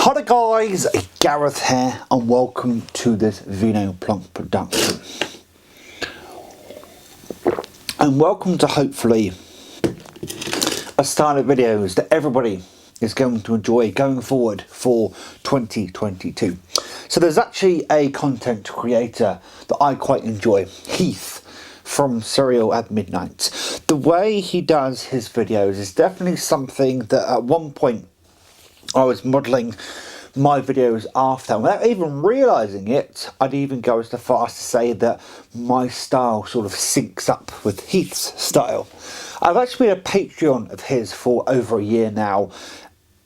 Hi there guys, Gareth here and welcome to this Vino Plonk production. And welcome to hopefully a style of videos that everybody is going to enjoy going forward for 2022. So there's actually a content creator that I quite enjoy, Heath from Cereal at Midnight. The way he does his videos is definitely something that at one point I was modelling my videos after. Without even realising it, I'd even go as far as to say that my style sort of syncs up with Heath's style. I've actually been a Patreon of his for over a year now,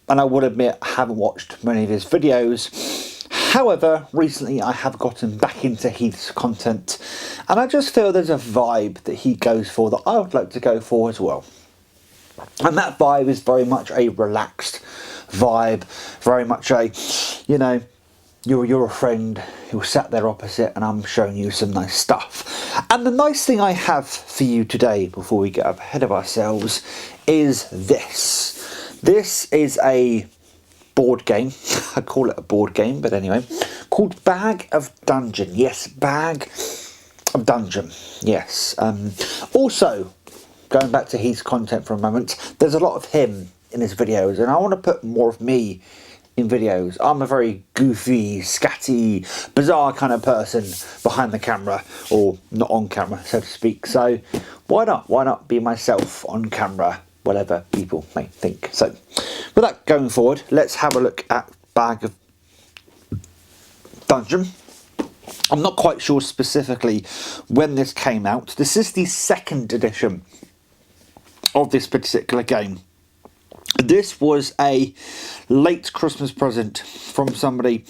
and I would admit I haven't watched many of his videos. However, recently I have gotten back into Heath's content, and I just feel there's a vibe that he goes for that I would like to go for as well. And that vibe is very much a relaxed vibe, very much a, you know, you're a friend who sat there opposite and I'm showing you some nice stuff. And the nice thing I have for you today, before we get up ahead of ourselves, is this. This is a board game. I call it a board game, but anyway, called Bag of Dungeon. Yes, Bag of Dungeon. Yes. Also, going back to Heath's content for a moment, there's a lot of him in his videos, and I want to put more of me in videos. I'm a very goofy, scatty, bizarre kind of person behind the camera, or not on camera, so to speak. So why not be myself on camera, whatever people may think. So with that going forward, let's have a look at Bag of Dungeon. I'm not quite sure specifically when this came out. This is the second edition of this particular game. This was a late Christmas present from somebody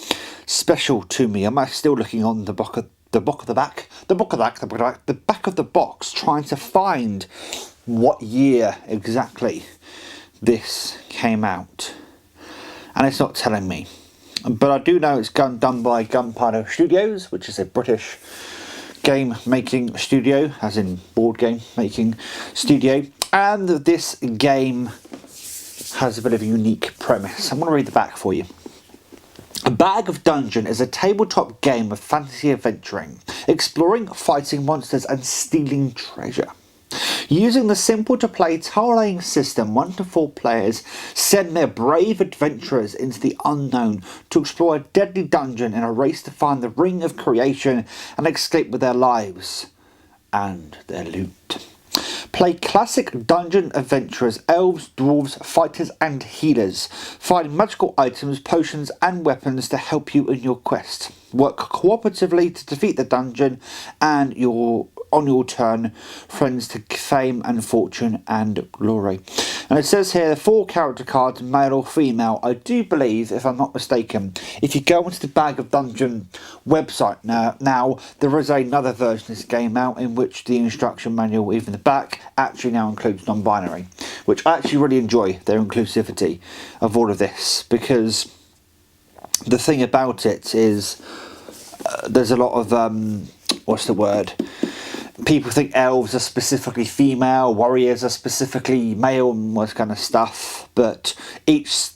special to me. I'm still looking on the back of the box, trying to find what year exactly this came out, and it's not telling me. But I do know it's done by Gunpowder Studios, which is a British game making studio, as in board game making studio. And this game has a bit of a unique premise. I'm going to read the back for you. A Bag of Dungeon is a tabletop game of fantasy adventuring, exploring, fighting monsters and stealing treasure. Using the simple to play tile-laying system, 1 to 4 players send their brave adventurers into the unknown to explore a deadly dungeon in a race to find the Ring of Creation and escape with their lives and their loot. Play classic dungeon adventurers, elves, dwarves, fighters and healers. Find magical items, potions and weapons to help you in your quest. Work cooperatively to defeat the dungeon and on your turn, friends to fame and fortune and glory. And it says here, 4 character cards, male or female. I do believe, if I'm not mistaken, if you go onto the Bag of Dungeon website now there is another version of this game out in which the instruction manual, even the back, actually now includes non-binary, which I actually really enjoy their inclusivity of all of this, because the thing about it is there's a lot of what's the word? People think elves are specifically female, warriors are specifically male, and all this kind of stuff. But each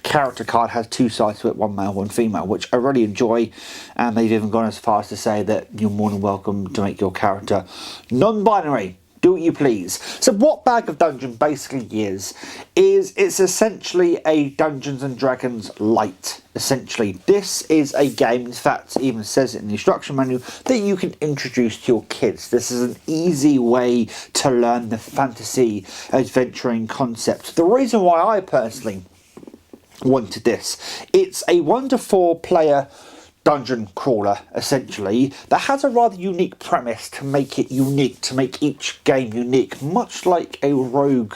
character card has 2 sides to it, 1 male, 1 female, which I really enjoy. And they've even gone as far as to say that you're more than welcome to make your character non-binary. Do what you please. So what Bag of Dungeon basically is it's essentially a Dungeons and Dragons light. Essentially, this is a game, in fact, it even says it in the instruction manual, that you can introduce to your kids. This is an easy way to learn the fantasy adventuring concept. The reason why I personally wanted this, it's a 1 to 4 player dungeon crawler, essentially, that has a rather unique premise to make it unique, to make each game unique, much like a rogue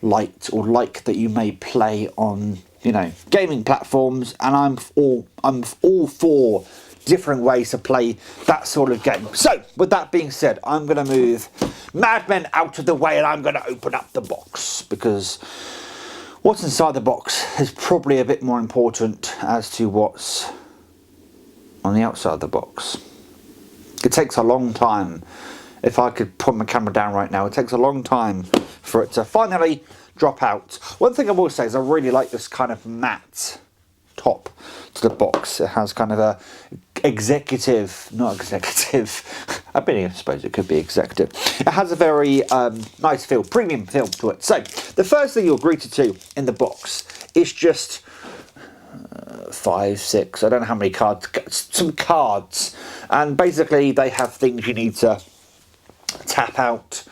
light or like that you may play on, you know, gaming platforms. And I'm all for different ways to play that sort of game. So with that being said, I'm going to move Madmen out of the way and I'm going to open up the box, because what's inside the box is probably a bit more important as to what's on the outside of the box. It takes a long time. If I could put my camera down right now, it takes a long time for it to finally drop out. One thing I will say is I really like this kind of matte top to the box. It has kind of a executive, not executive, I suppose it could be executive. It has a very nice feel, premium feel to it. So the first thing you're greeted to in the box is just 5, 6, I don't know how many cards, some cards, and basically they have things you need to tap out,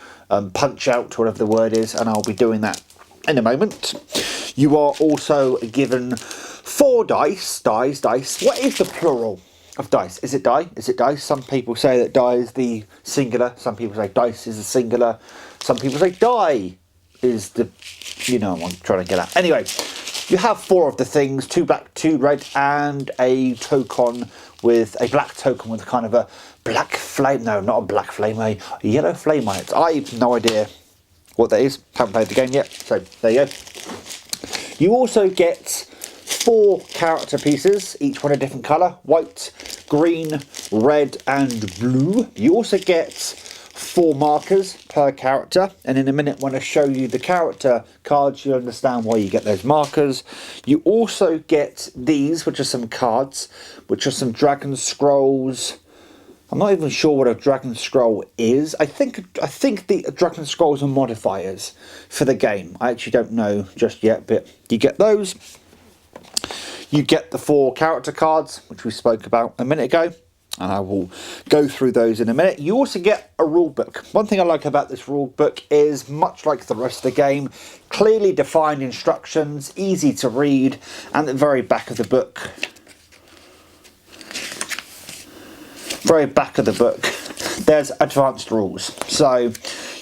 punch out, whatever the word is, and I'll be doing that in a moment. You are also given 4 dice. What is the plural of dice? Is it die? Is it dice? Some people say that die is the singular. Some people say dice is the singular. Some people say die is the, you know what I'm trying to get at. Anyway, you have 4 of the things, 2 black, 2 red, and a token with a black token with kind of a black flame. No, not a black flame, a yellow flame on it. I have no idea what that is. Haven't played the game yet, so there you go. You also get 4 character pieces, each one a different colour: white, green, red, and blue. You also get 4 markers per character, and in a minute when I show you the character cards you'll understand why you get those markers. You also get these, which are some cards, which are some dragon scrolls. I'm not even sure what a dragon scroll is. I think the dragon scrolls are modifiers for the game. I actually don't know just yet, but you get those. You get the 4 character cards, which we spoke about a minute ago, and I will go through those in a minute. You also get a rule book. One thing I like about this rule book is, much like the rest of the game, clearly defined instructions, easy to read, and at the very back of the book, there's advanced rules. So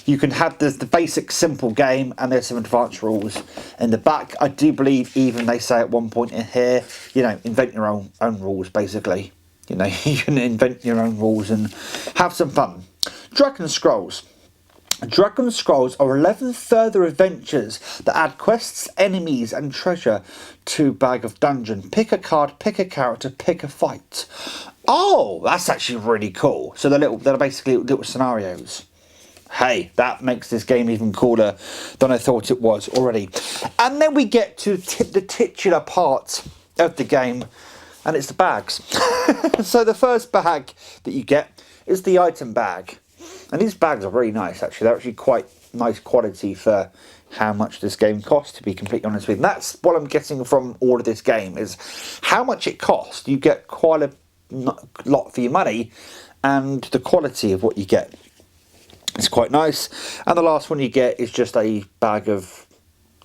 you can have the basic simple game, and there's some advanced rules in the back. I do believe even they say at one point in here, you know, invent your own rules, basically. You know, you can invent your own rules and have some fun. Dragon Scrolls. Dragon Scrolls are 11 further adventures that add quests, enemies, and treasure to Bag of Dungeon. Pick a card, pick a character, pick a fight. Oh, that's actually really cool. So they're basically little scenarios. Hey, that makes this game even cooler than I thought it was already. And then we get to the titular part of the game, and it's the bags. So the first bag that you get is the item bag. And these bags are really nice, actually. They're actually quite nice quality for how much this game costs, to be completely honest with you. And that's what I'm getting from all of this game, is how much it costs. You get quite a lot for your money, and the quality of what you get is quite nice. And the last one you get is just a bag of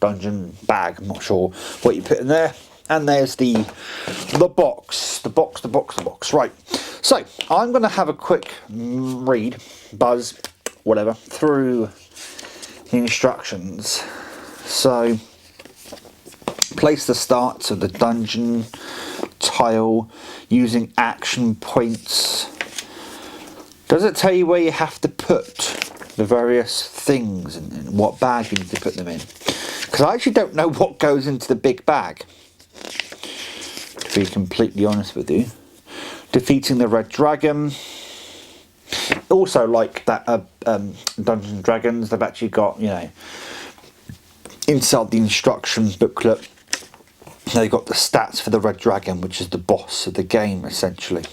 dungeon bag. I'm not sure what you put in there. And there's the box. Right. So I'm going to have a quick read, buzz, whatever, through the instructions. So place the starts of the dungeon tile using action points. Does it tell you where you have to put the various things and what bag you need to put them in? Because I actually don't know what goes into the big bag, to be completely honest with you. Defeating the red dragon. Also, like that Dungeons and Dragons, they've actually got, you know, inside the instruction booklet, they've got the stats for the red dragon, which is the boss of the game, essentially.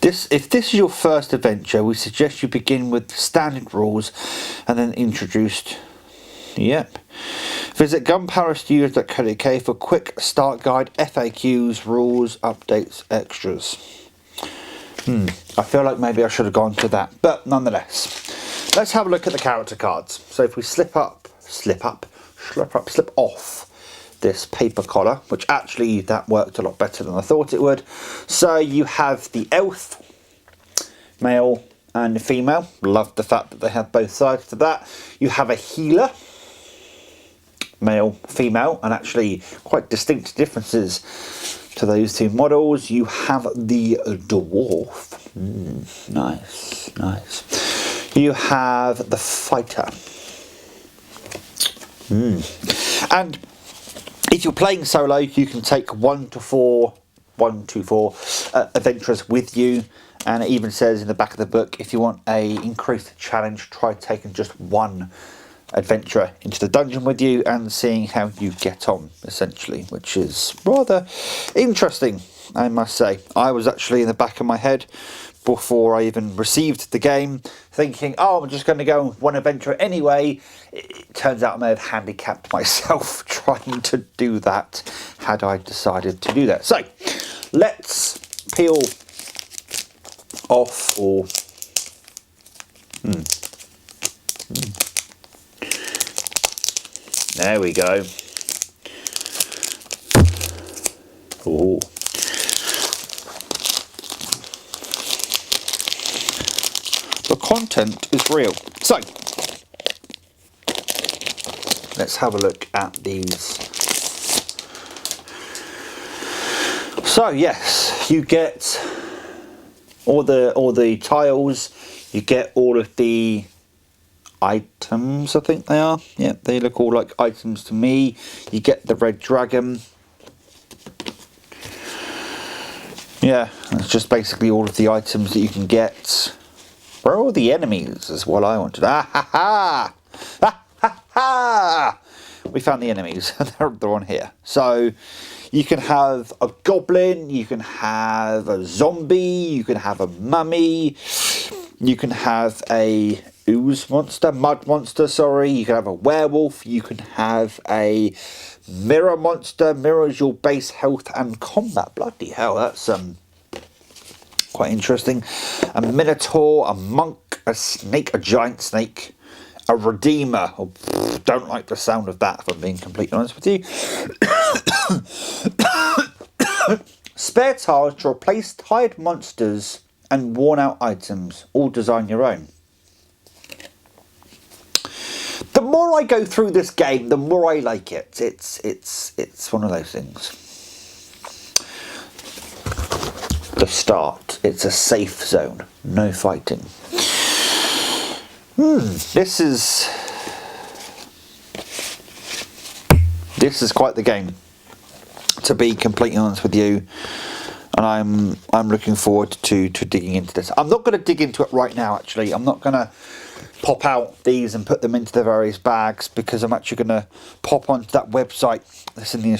If this is your first adventure, we suggest you begin with standard rules and then introduced. Yep. Visit gunpowderstudios.co.uk for quick start guide, FAQs, rules, updates, extras. I feel like maybe I should have gone to that, but nonetheless, let's have a look at the character cards. So if we slip off this paper collar, which actually that worked a lot better than I thought it would. So you have the elf, male and female. Love the fact that they have both sides to that. You have a healer, male, female, and actually quite distinct differences to those two models. You have the dwarf. Nice. You have the fighter. And if you're playing solo, you can take 1 to 4 adventurers with you. And it even says in the back of the book, if you want a increased challenge, try taking just 1 adventure into the dungeon with you and seeing how you get on, essentially, which is rather interesting, I must say. I was actually in the back of my head before I even received the game thinking, oh, I'm just going to go on one adventure anyway. It turns out I may have handicapped myself trying to do that had I decided to do that. So let's peel off or there we go. Oh, the content is real. So let's have a look at these. So yes, you get all the tiles, you get all of the items, I think they are. Yeah, they look all like items to me. You get the red dragon. Yeah, it's just basically all of the items that you can get. Where are all the enemies is what I wanted. Ah ha ha! Ah ha ha! We found the enemies. They're on here. So you can have a goblin, you can have a zombie, you can have a mummy, you can have a ooze monster, mud monster, sorry, you can have a werewolf, you can have a mirror monster, mirrors your base health and combat. Bloody hell, that's quite interesting. A minotaur, a monk, a snake, a giant snake, a redeemer. Oh, don't like the sound of that, if I'm being completely honest with you. Spare tiles to replace tired monsters and worn out items. All design your own. The more I go through this game, the more I like it. It's one of those things. The start. It's a safe zone. No fighting. This is quite the game, to be completely honest with you, and I'm looking forward to digging into this. I'm not going to dig into it right now, actually. I'm not going to pop out these and put them into the various bags, because I'm actually going to pop onto that website that's in the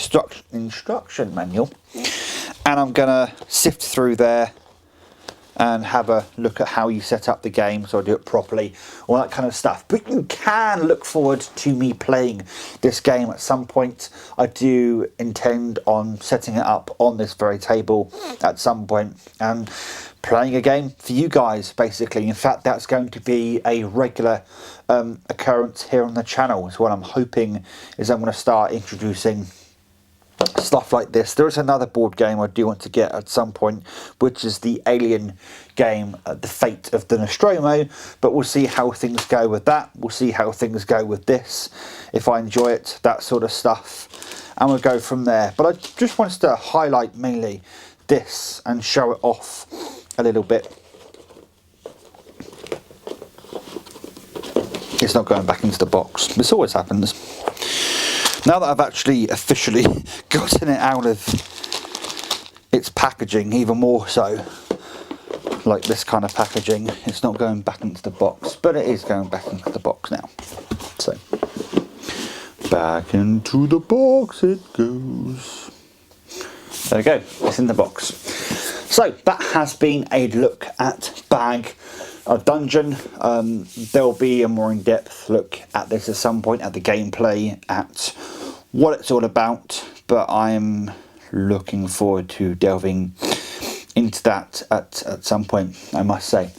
instruction manual, and I'm going to sift through there and have a look at how you set up the game so I do it properly, all that kind of stuff. But you can look forward to me playing this game at some point. I do intend on setting it up on this very table at some point and playing a game for you guys, basically. In fact, that's going to be a regular occurrence here on the channel. So what I'm hoping is I'm going to start introducing stuff like this. There is another board game I do want to get at some point, which is the Alien game, The Fate of the Nostromo, but we'll see how things go with that. We'll see how things go with this, if I enjoy it, that sort of stuff, and we'll go from there. But I just wanted to highlight mainly this and show it off a little bit. It's not going back into the box. This always happens. Now that I've actually officially gotten it out of its packaging, even more so, like this kind of packaging, it's not going back into the box, but it is going back into the box now. So, back into the box it goes. There we go, it's in the box. So, that has been a look at Bag of Dungeon. There'll be a more in-depth look at this at some point, at the gameplay, at what it's all about, but I'm looking forward to delving into that at some point, I must say.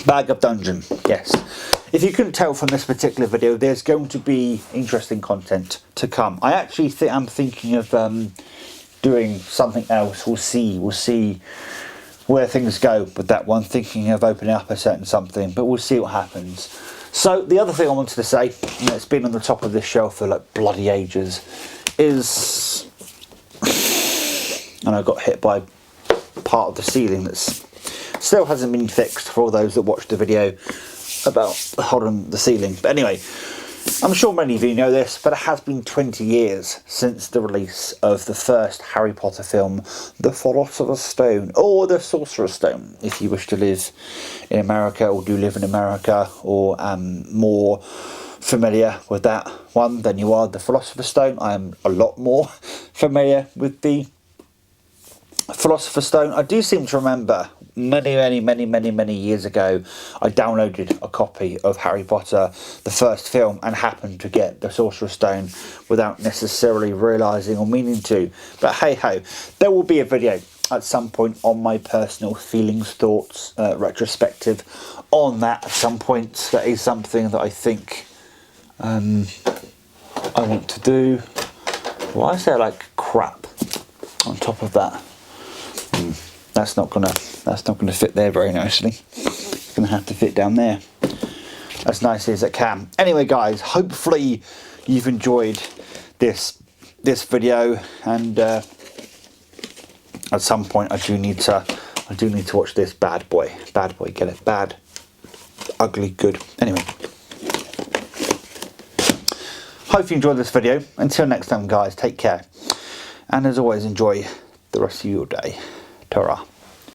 Bag of Dungeon, yes. If you couldn't tell from this particular video, there's going to be interesting content to come. I actually think I'm thinking of doing something else. We'll see where things go with that one, thinking of opening up a certain something, but we'll see what happens. So the other thing I wanted to say, and it's been on the top of this shelf for like bloody ages, is, and I got hit by part of the ceiling that's still hasn't been fixed, for all those that watched the video about holding the ceiling. But anyway, I'm sure many of you know this, but it has been 20 years since the release of the first Harry Potter film, The Philosopher's Stone, or The Sorcerer's Stone, if you wish to live in America or do live in America, or more familiar with that one than you are the Philosopher's Stone. I am a lot more familiar with the Philosopher's Stone. I do seem to remember many years ago I downloaded a copy of Harry Potter, the first film, and happened to get the Sorcerer's Stone without necessarily realising or meaning to. But hey ho, there will be a video at some point on my personal feelings, thoughts, retrospective on that at some point. That is something that I think I want to do. Why is there like crap on top of that? That's not gonna fit there very nicely. It's gonna have to fit down there as nicely as it can. Anyway, guys, hopefully you've enjoyed this video, and at some point I do need to watch this bad boy. Get it? Bad, ugly, good. Anyway, hope you enjoyed this video. Until next time, guys, take care, and as always, enjoy the rest of your day. Ta-ra.